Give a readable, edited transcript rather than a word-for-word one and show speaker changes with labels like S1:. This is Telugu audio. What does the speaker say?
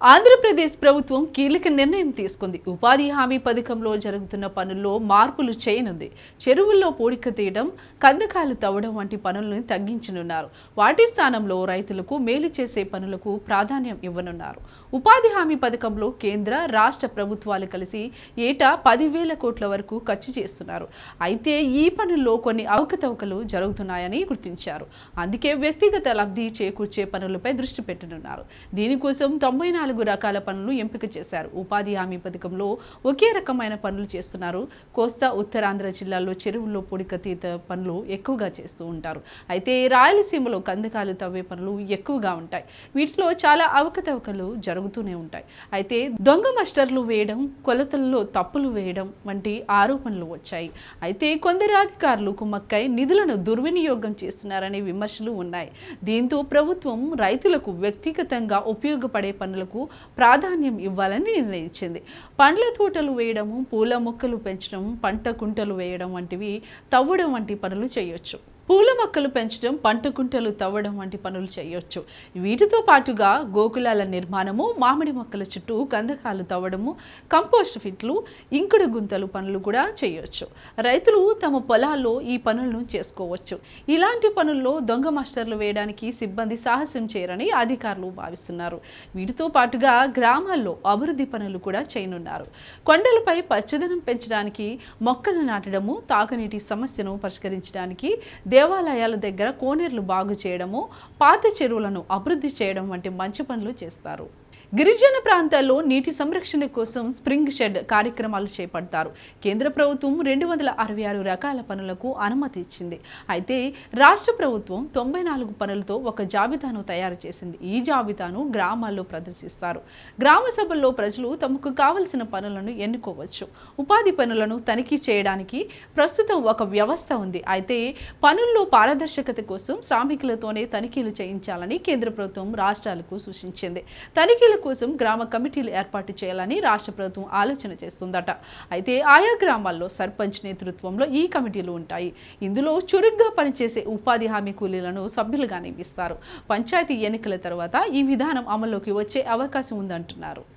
S1: ఆంధ్రప్రదేశ్ ప్రభుత్వం కీలక నిర్ణయం తీసుకుంది. ఉపాధి హామీ పథకంలో జరుగుతున్న పనుల్లో మార్పులు చేయనుంది. చెరువుల్లో పూడిక తీయడం, కందకాలు తవ్వడం వంటి పనులను తగ్గించనున్నారు. వాటి స్థానంలో రైతులకు మేలు చేసే పనులకు ప్రాధాన్యం ఇవ్వనున్నారు. ఉపాధి హామీ పథకంలో కేంద్ర, రాష్ట్ర ప్రభుత్వాలు కలిసి ఏటా 10,000 కోట్ల వరకు ఖర్చు చేస్తున్నారు. అయితే ఈ పనుల్లో కొన్ని అవకతవకలు జరుగుతున్నాయని గుర్తించారు. అందుకే వ్యక్తిగత లబ్ధి చేకూర్చే పనులపై దృష్టి పెట్టనున్నారు. దీనికోసం 94 రకాల పనులు ఎంపిక చేశారు. ఉపాధి హామీ పథకంలో ఒకే రకమైన పనులు చేస్తున్నారు. కోస్తా, ఉత్తరాంధ్ర జిల్లాల్లో చెరువుల్లో పూడిక తీత పనులు ఎక్కువగా చేస్తూ ఉంటారు. అయితే రాయలసీమలో కందకాలు తవ్వే పనులు ఎక్కువగా ఉంటాయి. వీటిలో చాలా అవకతవకలు జరుగుతూనే ఉంటాయి. అయితే దొంగ మస్టర్లు వేయడం, కొలతల్లో తప్పులు వేయడం వంటి ఆరోపణలు వచ్చాయి. అయితే కొందరు అధికారులు కుమ్మక్కై నిధులను దుర్వినియోగం చేస్తున్నారనే విమర్శలు ఉన్నాయి. దీంతో ప్రభుత్వం రైతులకు వ్యక్తిగతంగా ఉపయోగపడే పనులకు ప్రాధాన్యం ఇవ్వాలని నిర్ణయించింది. పండ్ల తోటలు వేయడము, పూల మొక్కలు పెంచడం, పంట కుంటలు వేయడం వంటివి తవ్వడం వంటి పనులు చేయొచ్చు. పూల మొక్కలు పెంచడం, పంట కుంటలు తవ్వడం వంటి పనులు చేయొచ్చు. వీటితో పాటుగా గోకులాల నిర్మాణము, మామిడి మొక్కల చుట్టూ కందకాలు తవ్వడము, కంపోస్ట్ ఫిట్లు, ఇంకుడు గుంతలు పనులు కూడా చేయొచ్చు. రైతులు తమ పొలాల్లో ఈ పనులను చేసుకోవచ్చు. ఇలాంటి పనుల్లో దొంగ మాస్టర్లు వేయడానికి సిబ్బంది సాహసం చేయరని అధికారులు భావిస్తున్నారు. వీటితో పాటుగా గ్రామాల్లో అభివృద్ధి పనులు కూడా చేయనున్నారు. కొండలపై పచ్చదనం పెంచడానికి మొక్కలు నాటడము, తాగునీటి సమస్యను పరిష్కరించడానికి దేవాలయాల దగ్గర కోనేర్లు బాగు చేయడము, పాత చెరువులను అభివృద్ధి చేయడం వంటి మంచి పనులు చేస్తారు. గిరిజన ప్రాంతాల్లో నీటి సంరక్షణ కోసం స్ప్రింగ్ షెడ్ కార్యక్రమాలు చేపడతారు. కేంద్ర ప్రభుత్వం 266 రకాల పనులకు అనుమతి ఇచ్చింది. అయితే రాష్ట్ర ప్రభుత్వం 94 పనులతో ఒక జాబితాను తయారు చేసింది. ఈ జాబితాను గ్రామాల్లో ప్రదర్శిస్తారు. గ్రామ సభల్లో ప్రజలు తమకు కావలసిన పనులను ఎన్నుకోవచ్చు. ఉపాధి పనులను తనిఖీ చేయడానికి ప్రస్తుతం ఒక వ్యవస్థ ఉంది. అయితే పనుల్లో పారదర్శకత కోసం శ్రామికులతోనే తనిఖీలు చేయించాలని కేంద్ర ప్రభుత్వం రాష్ట్రాలకు సూచించింది. తనిఖీల కోసం గ్రామ కమిటీలు ఏర్పాటు చేయాలని రాష్ట్ర ప్రభుత్వం ఆలోచన చేస్తుందట. అయితే ఆయా గ్రామాల్లో సర్పంచ్ నేతృత్వంలో ఈ కమిటీలు ఉంటాయి. ఇందులో చురుగ్గా పనిచేసే ఉపాధి హామీ కూలీలను సభ్యులుగా నియమిస్తారు. పంచాయతీ ఎన్నికల తర్వాత ఈ విధానం అమల్లోకి వచ్చే అవకాశం ఉందంటున్నారు.